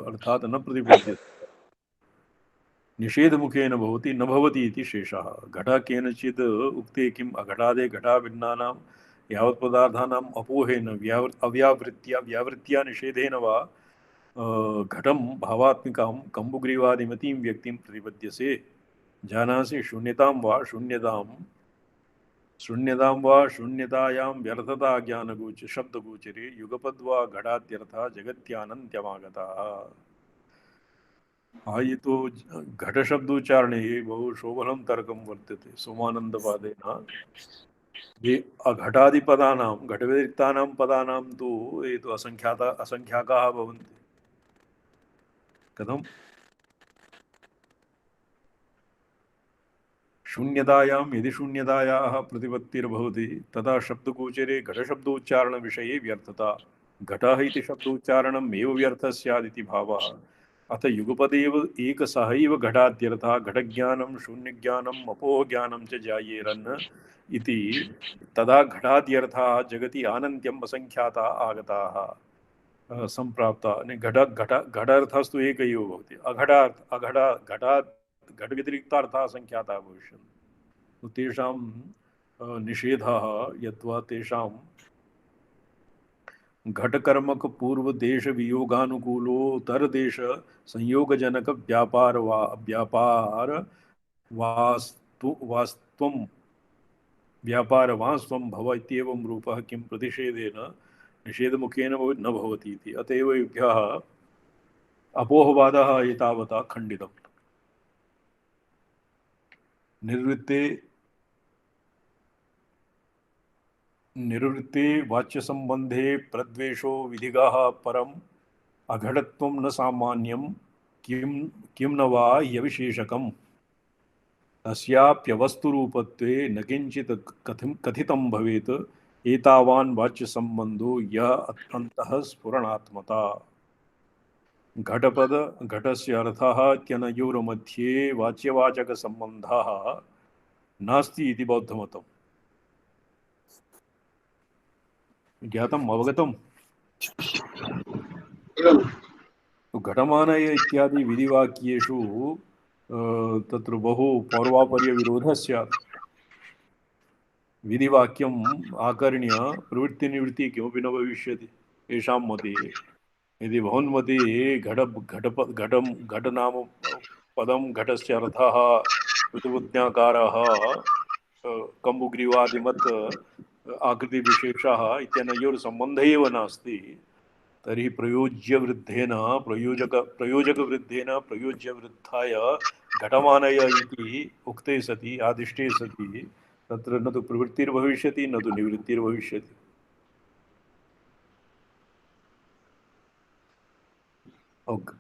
अर्थात न प्रतिपद्यते निषेधमुखेन भवति न भवति इति शेषः घटः केनचित् उक्ते किम् अघटादे घटाभिन्नानां यावत् पदार्थानाम् अपोहेन व्यावृत्या निषेधेन वा घटं भावात्मिकां कम्बुग्रीवादिमतीं व्यक्तिं प्रतिपद्यसे जानासि शून्यतां वा शून्यतायां व्यर्थता ज्ञानगोच शब्दगोचरे युगपद्वा घटात्यर्थः जगत्यानन्त्यमागतः। ये तो घट शब्दोच्चारणे बहु शोभनं तर्कं वर्तते सोमानन्दपादेन ये अघटादिपदानां घटव्यतिरिक्तानां पदानां तु ये तु असङ्ख्याकाः भवन्ति कथं शून्यतायां यदि शून्यतायाः प्रतिपत्तिर्भवति तदा शब्दगोचरे घटशब्दोच्चारणविषये व्यर्थता घटः इति शब्दोच्चारणम् एव व्यर्थः स्यात् इति भावः अथ युगपदेव एक सहैव घटाद्यर्थः घटज्ञानं शून्यज्ञानम् अपोहज्ञानं च जायेरन् इति तदा घटाद्यर्थः जगति आनन्त्यम् असङ्ख्याता आगताः सम्प्राप्ता घटार्थस्तु एक एव भवति घटात् घटव्यतिरिक्तार्थाः असङ्ख्याताः भविष्यन्ति तेषां निषेधः यद्वा तेषां घटकर्मक पूर्व देश वियोगानुकूलोत्तरदेश संयोगजनक व्यापार वास्त्वं भव इत्येवं रूपः किं प्रतिषेधेन निषेधमुखेन न भवति इति अतएव एभ्यः अपोहवादः एतावता खण्डितम्। निवृत्ते वाच्यसंबंधे प्रद्वेषो विधिगाः परम् अघटत्वं न सामान्यं किं न वा यविशेषकम् तस्याप्यवस्तुरूपत्वे न किंचित् कथितं भवेत् एतावान् वाच्यसंबंधो यः अन्तः स्फुरणात्मता घटपद घटस्य अर्थः इत्यनयोर्मध्ये वाच्यवाचकसंबन्धः नास्ति इति बौद्धमतम्। ज्ञातम् अवगतम्। घटमानय इत्यादि विधिवाक्येषु तत्र बहु पौर्वापर्यविरोधः स्यात्। विधिवाक्यम् आकर्ण्य प्रवृत्तिनिवृत्तिः किमपि न भविष्यति येषां मते। यदि भवन्मते घटनाम पदं घटस्य अर्थः ऋतुवज्ञाकारः कम्बुग्रीवादिमत् आकृतिविशेषः इत्यनयोर्सम्बन्धः एव नास्ति तर्हि प्रयोज्यवृद्धेन प्रयोज्यवृद्धाय घटमानय इति उक्ते सति आदिष्टे सति तत्र न तु प्रवृत्तिर्भविष्यति न तु निवृत्तिर्भविष्यति।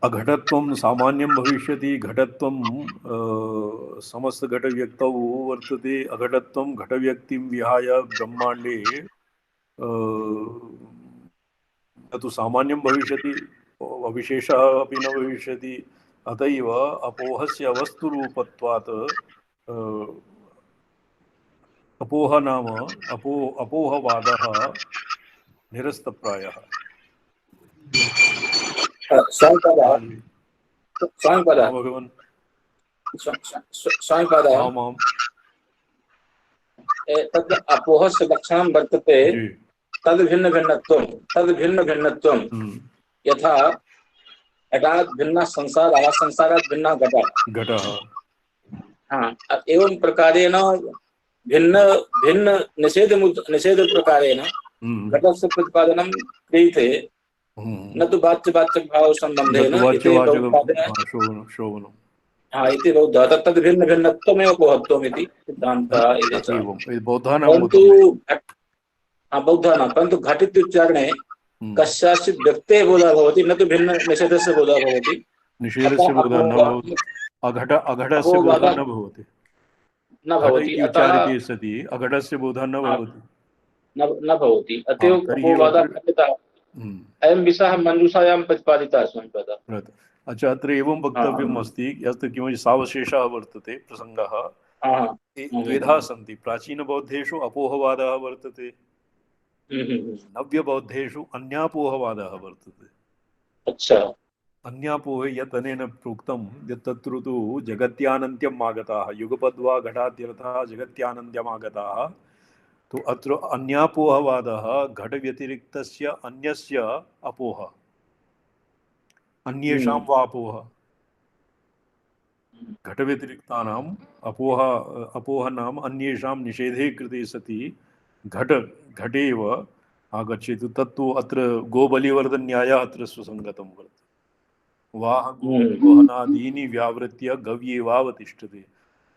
अघटत्वं सामान्यं भविष्यति घटत्वं समस्तघटव्यक्तौ वर्तते अघटत्वं घटव्यक्तिं विहाय ब्रह्माण्डे न तु सामान्यं भविष्यति अविशेषः अपि न भविष्यति अतएव अपोहस्य वस्तुरूपत्वात् अपोह नाम अपोहवादः निरस्तप्रायः। तद् अपोहस्य लक्षणं वर्तते तद् भिन्नत्वं यथा घटात् भिन्नः संसारः संसारात् भिन्नः घटः। घटः। हाँ, एवं प्रकारेण भिन्न भिन्न निषेध प्रकारेण घटस्य प्रतिपादनं क्रियते, न तु वाच्य भाव संबंधेन इति वाच्यवाचक शोभनम्। हाँ, इति बौद्धः तत् भिन्न भिन्नत्वमेव बोधत्वम् इति सिद्धान्तः इति च। एवं बौद्धानां परन्तु मतम्। बौद्धानां परन्तु घट इत्युच्चारणे कस्याचित् व्यक्तेः बोधः भवति, न तु भिन्न निषेधस्य बोधः भवति। निषेधस्य बोधः न भवति, अघटस्य बोधः न भवति। न भवति, उच्चारिते सति अघटस्य बोधः न भवति, न भवति। अतएव अपवादः खण्डितः। अयं विषयः मञ्जूषायां प्रतिपादितः अस्माभिः। अच्छा, अत्र एवं वक्तव्यम् अस्ति यत् किमपि सावशेषः वर्तते प्रसङ्गः। द्विधा सन्ति। प्राचीनबौद्धेषु अपोहवादः वर्तते, नव्यबौद्धेषु अन्यापोहवादः वर्तते। अच्छा। अन्यापोहे यत् अनेन प्रोक्तं यत् तत्र तु जगत्यानन्त्यम् आगताः, युगपद्वा घटाद्यर्थः जगत्यानन्त्यम् आगताः। तो अत्र अन्यापोहवादः घटव्यतिरिक्तस्य अन्यस्य अपोह, अन्येषां वा अपोह। घटव्यतिरिक्तानाम् अपोह नाम अन्येषां निषेधे कृते सति घटे एव आगच्छेत्। तत्तु अत्र गोबलिवर्धन्यायः अत्र सुसङ्गतं वर्तते। वाह गोवहनादीनि व्यावृत्य गव्येवावतिष्ठते।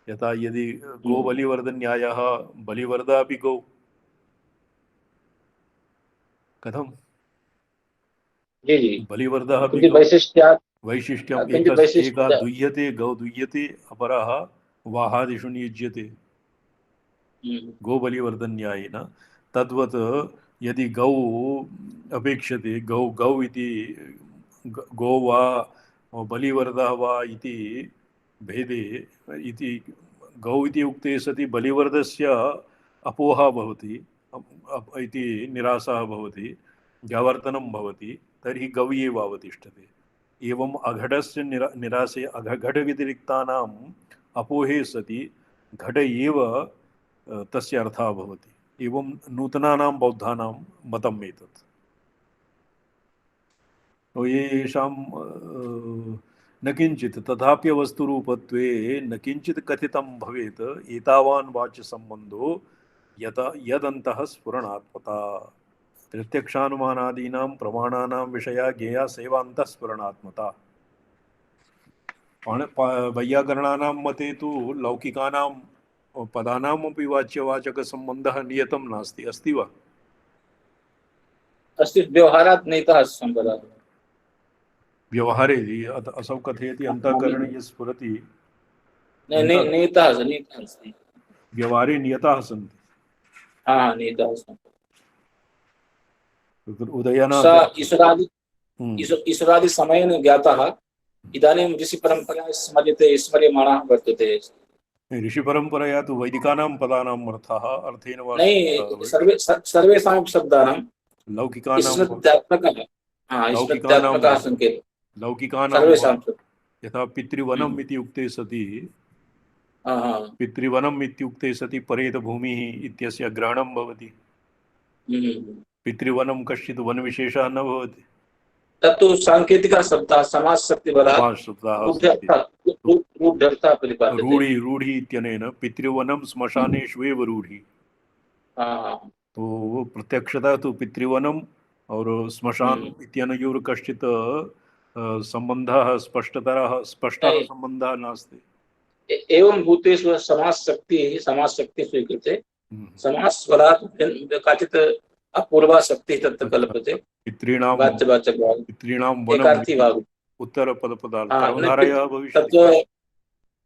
यथा यदि गोबलिवर्धन्यायः बलिवर्धा अपि गौ, कथं बलिवर्धः अपि गौ, वैशिष्ट्यम् एका दुह्यते, गौ दुह्यते, अपरः वाहादिषु नियुज्यते गोबलिवर्धन्यायेन। तद्वत् यदि गौ अपेक्षते, गौ इति गो वा बलिवर्धः वा इति भेदे इति गौ इति उक्ते सति बलिवर्धस्य अपोहः भवति इति निरासः भवति, व्यावर्तनं भवति, तर्हि गौ एव अवतिष्ठते। एवं अघटस्य निरासे घटव्यतिरिक्तानाम् अपोहे सति घट एव तस्य अर्थः भवति। एवं नूतनानां बौद्धानां मतम् एतत्। येषां न किञ्चित् तथाप्यवस्तुरूपत्वे न किञ्चित् कथितं भवेत् एतावान् वाच्यसम्बन्धो यदन्तः स्फुरणात्मता। प्रत्यक्षानुमानादीनां प्रमाणानां विषया ज्ञेया सेवान्तःस्फुरणात्मता। वैयाकरणानां मते तु लौकिकानां पदानामपि वाच्यवाचकसम्बन्धः नियतं नास्ति, अस्ति वा? अस्ति, व्यवहारात् नैतः सम्पदः। व्यवहारे असौ कथयति अन्तःकरणे यत् स्फुरति नेताः अस्ति, व्यवहारे नियताः सन्ति। नेताः सन्ति। उदयनाथ ईश्वरादि समयेन ज्ञातः, इदानीं ऋषिपरम्परया स्मर्यमाणः वर्तते। ऋषिपरम्परया तु वैदिकानां पदानाम् अर्थः अर्थेन वा सर्वेषां शब्दानां लौकिकानां संकेतः। लौकिकानां यथा पितृवनम् इति उक्ते सति पितृवनम् इत्युक्ते सति परेतभूमिः इत्यस्य ग्रहणं भवति। पितृवनं कश्चित् वनविशेषः न भवति, तत्तु सांकेतिकः शब्दः, समासशक्तिबलात् रूढि इत्यनेन पितृवनं श्मशानेष्वेव रूढि। तो प्रत्यक्षतः तु पितृवनम् और श्मशान इत्यनयोः कश्चित् सम्बन्धः स्पष्टः सम्बन्धः नास्ति। एवं भूतेषु समासशक्ति स्वीकृते, समासबलात् काचित् अपूर्वा शक्तिः तत्र कल्पते। पितॄणां वनम् उत्तरपदपदार्थः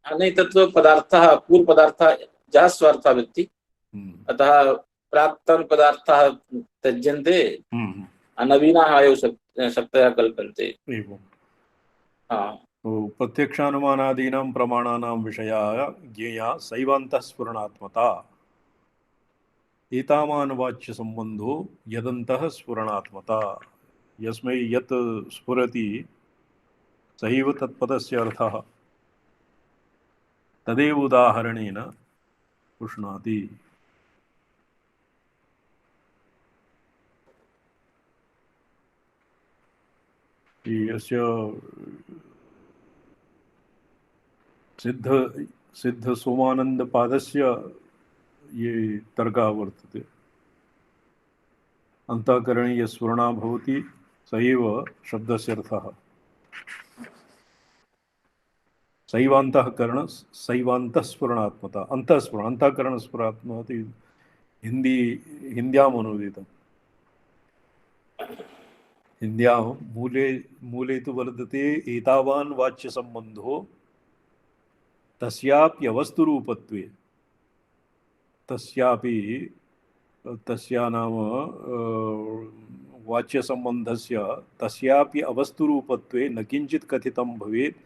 नहीं तत्व पदार्थः पूर्वपदार्थः जः स्वार्थः व्यक्ति, अतः प्राक्तन पदार्थः त्यज्यन्ते, नवीनाः एव शक्तयः कल्पन्ते। प्रत्यक्षानुमानादीनां प्रमाणानां विषया ज्ञेया सैवान्तःस्फुरणात्मता। एतावान् वाच्यसम्बन्धो यदन्तः स्फुरणात्मता। यस्मै यत् स्फुरति सहैव तत्पदस्य अर्थः तदेव उदाहरणेन पुष्णाति। यस्य सिद्ध सोमानंद पादस्य ये तर्कः वर्तते। अंतःकरणे यस्वर्णा भवति स एव शब्दस्य अर्थः। शैवान्तःकरण शैवान्तःस्फुरणात्मता अंतःस्फुरण अंतःकरण स्फुरात्मता हिन्द्याम् अनुदितम्। हिन्द्यां मूले तु वर्तते एतावान् वाच्यसम्बन्धो तस्याप्यवस्तुरूपत्वे तस्यापि तस्या नाम वाच्यसम्बन्धस्य तस्यापि अवस्तुरूपत्वे न किंचित् कथितं भवेत्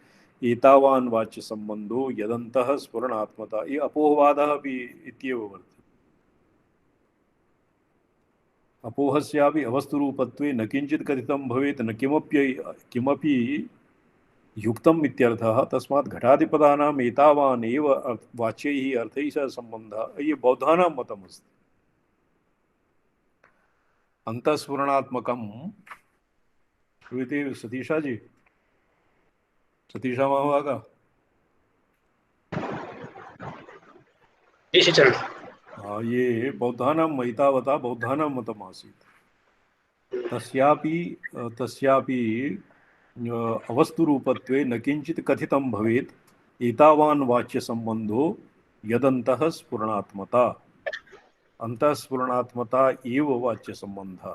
एतावान् वाच्यसम्बन्धो यदन्तः स्फुरणात्मता। ये अपोहवादः अपि इत्येव वर्तते। अपोहस्यापि अवस्तुरूपत्वे न किंचित् कथितं भवेत् न किमपि युक्तम् इत्यर्थः। तस्मात् घटादिपदानाम् एतावान् एव वाच्यैः अर्थैः सह सम्बन्धः ये बौद्धानां मतमस्ति। अंतःस्फुरणात्मकं श्रूयते सतीशा जी? सतीशा महाभागा? ये बौद्धानां एतावता बौद्धानां मतमासीत्। तस्यापि अवस्तुरूपत्वे न किंचित् कथितं भवेत् एतावान् वाच्यसम्बन्धो यदन्तः स्फुरणात्मता। अंतःस्फुरणात्मता एव वाच्यसम्बन्धः।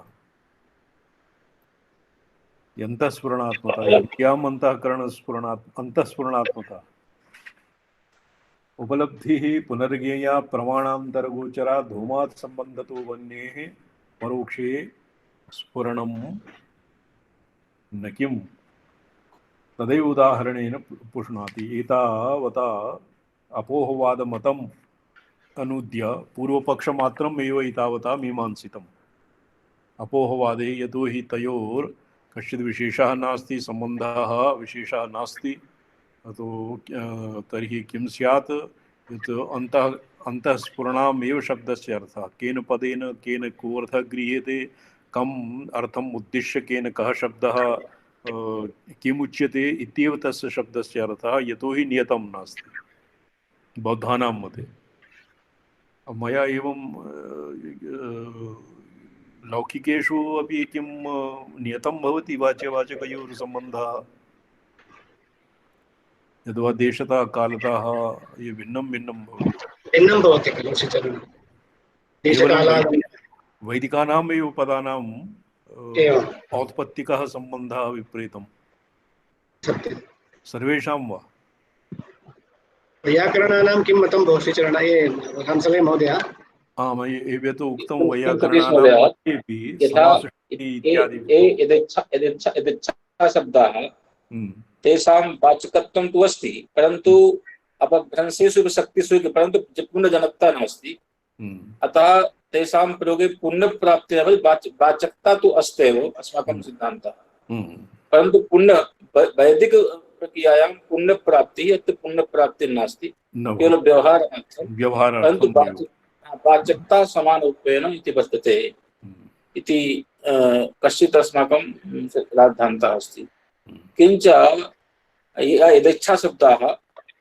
यन्तःस्फुरणात्मता याम् अंतःस्फुरणात्मता उपलब्धिः पुनर्ज्ञेया प्रमाणान्तरगोचरा धूमात् सम्बन्धतो वन्येः परोक्षे स्फुरणं न किम् तदैव उदाहरणेन पुष्णाति। एतावता अपोहवादमतम् अनुद्य पूर्वपक्षमात्रम् एव एतावता मीमांसितम्। अपोहवादे यतो हि तयोर् कश्चित् विशेषः नास्ति, सम्बन्धः विशेषः नास्ति, तो तर्हि किं स्यात् यत् अंतःस्फुरणाम् एव शब्दस्य अर्थः केन पदेन केन को अर्थः गृह्यते, कम् अर्थम् उद्दिश्य केन कः शब्दः किमुच्यते इत्येव तस्य शब्दस्य अर्थः यतो हि नियतं नास्ति बौद्धानां मते। मया एवं लौकिकेषु अपि किं नियतं भवति वाच्यवाचकयोः सम्बन्धः यद्वा देशतः कालतः ये भिन्नं भवति खलु श्रीचरण? वैदिकानाम् एव पदानाम् औत्पत्तिकः सम्बन्धः विपरीतं सर्वेषां वा? वैयाकरणानां किं मतं भवति श्रीचरण? रामसंगे महोदय। आम्, एवं तु उक्तं वैयाकरणानां मध्येपि समासशक्तिः इत्यादि शब्दाः तेषां वाचकत्वं तु अस्ति, परन्तु अपभ्रंशेषु शक्तिषु परन्तु पुण्यजनकता नास्ति। अतः तेषां प्रयोगे पुण्यप्राप्तिः वाचकता तु अस्त्येव अस्माकं सिद्धान्तः। परन्तु वैदिक प्रक्रियायां पुण्यप्राप्तिः अत्र पुण्यप्राप्तिः नास्ति, केवलं व्यवहारार्थं। परन्तु वाचकता समानरूपेण इति वर्तते इति कश्चित् अस्माकं सिद्धान्तः अस्ति। किंच यदिच्छा शब्दाः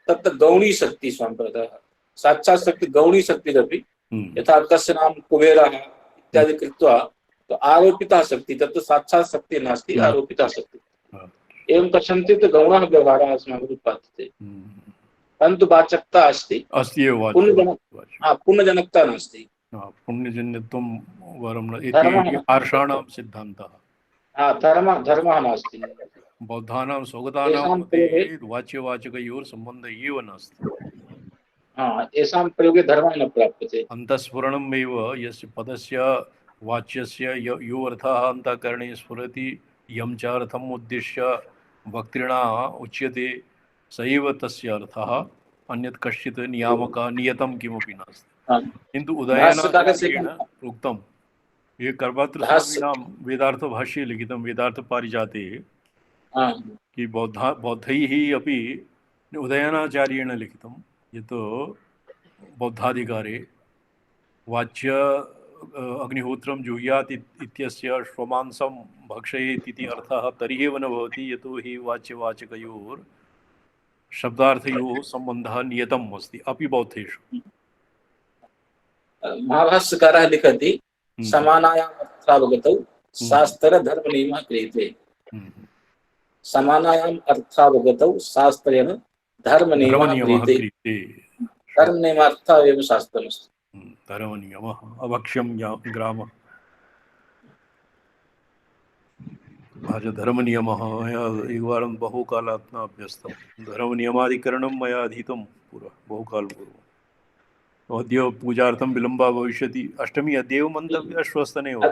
तत्र गौणी शक्ति सम्प्रदायः साक्षात् शक्ति गौणी शक्तिरपि यथा तस्य नाम कुबेरः इत्यादि कृत्वा तो आरोपिता शक्ति तत्र साक्षात् शक्ति नास्ति, आरोपिता शक्ति एवं कथन्ति तो गौणः व्यवहारः अस्माभिः उत्पाद्यते, परन्तु वाचकता अस्ति पुण्यजनकता नास्ति। पुण्यजन्यत्वं वरं इति आर्षाणां सिद्धान्तः। धर्मः नास्ति। बौद्धानां स्वगतानां मध्ये वाच्यवाचकयोः सम्बन्धः एव नास्ति। येषां प्रयोगे धर्मः न प्राप्यते। अन्तःस्फुरणम् एव यस्य पदस्य वाच्यस्य यो अर्थः अन्तःकरणे स्फुरति यं च अर्थम् उद्दिश्य वक्तृणा उच्यते स एव तस्य अर्थः, अन्यत् कश्चित् नियामकः नियतं किमपि नास्ति। किन्तु उदयनाचार्येण उक्तं ये कर्मत्रस्वामिनां वेदार्थभाष्ये लिखितं वेदार्थपारिजाते कि बौद्धैः अपि उदयनाचार्येण लिखितं यत् बौद्धाधिकारे अग्निहोत्रं जुह्यात् इत्यस्य श्वमांसं भक्षयेत् इति अर्थः तर्हि एव न भवति, यतोहि वाच्यवाचकयोर् शब्दार्थयोः सम्बन्धः नियतम् अस्ति अपि बौद्धेषु। महाभाष्यकारः लिखति समानायाम् अर्थावगतौ शास्त्र धर्म नियमः क्रियते। समानायाम् अर्थावगतौ शास्त्रेण धर्म नियमः क्रियते। धर्म नियमार्थः एव शास्त्रमस्ति। धर्म नियमः अभक्ष्यं ग्रामः धर्म नियमः मया एकवारं बहुकालात् न अभ्यस्तं। धर्म नियमाधिकरणं मया अधीतं बहुकालपूर्वम्। अद्य पूजार्थं विलम्बः भविष्यति। अष्टमी अद्यैव मन्तव्या श्वस्तने वा?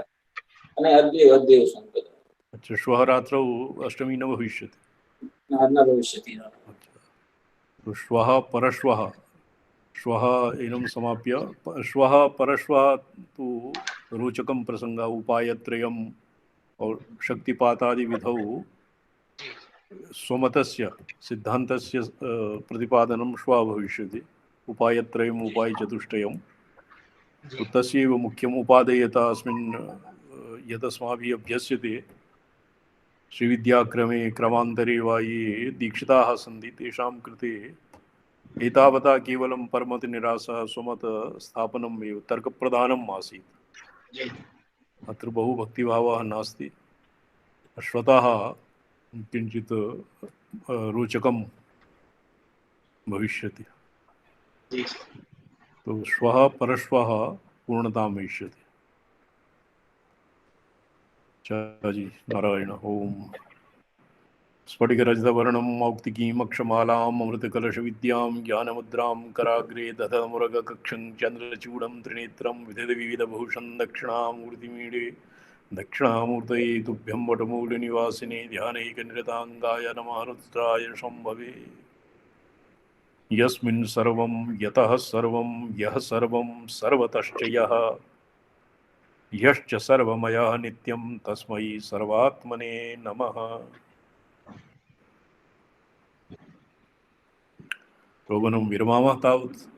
अच्छा, श्वः रात्रौ अष्टमी न भविष्यति। न भविष्यति। तो श्वः परश्वः, श्वः एनं समाप्य श्वः परश्वः तु रोचकं प्रसङ्गः। उपायत्रयम् और शक्तिपातादि विधौ स्वमतस्य सिद्धान्तस्य प्रतिपादनं श्वः भविष्यति। उपायत्रयम् उपायचतुष्टयं तो तस्यैव मुख्यम् उपादेयता अस्मिन् यदस्माभिः अभ्यस्यते। श्रीविद्याक्रमे क्रमान्तरे वा ये दीक्षिताः सन्ति तेषां कृते एतावता केवलं परमतनिरासः स्वमतस्थापनम् एव तर्कप्रधानम् आसीत्। अत्र बहु भक्तिभावः नास्ति। श्वतः किञ्चित् रोचकं भविष्यति। तो श्वः परश्वः पूर्णतां भविष्यति। जी नारायण। ओम स्फटिकरजतवर्णं मौक्तिकीम् अक्षमालाम् अमृतकलशविद्यां ज्ञानमुद्रां कराग्रे दधमुरगकक्षं चन्द्रचूडं त्रिनेत्रं विविधविविधभूषं दक्षिणामूर्तिमीडे दक्षिणामूर्तये तुभ्यं वटमूलनिवासिने ध्यानैकनिरताङ्गाय नमः रुद्राय शम्भवे। यस्मिन् सर्वं यतः सर्वं यः सर्वं सर्वतश्च यः यश्च सर्वमयः नित्यं तस्मै सर्वात्मने नमः। रोगनं विरमामः तावत्।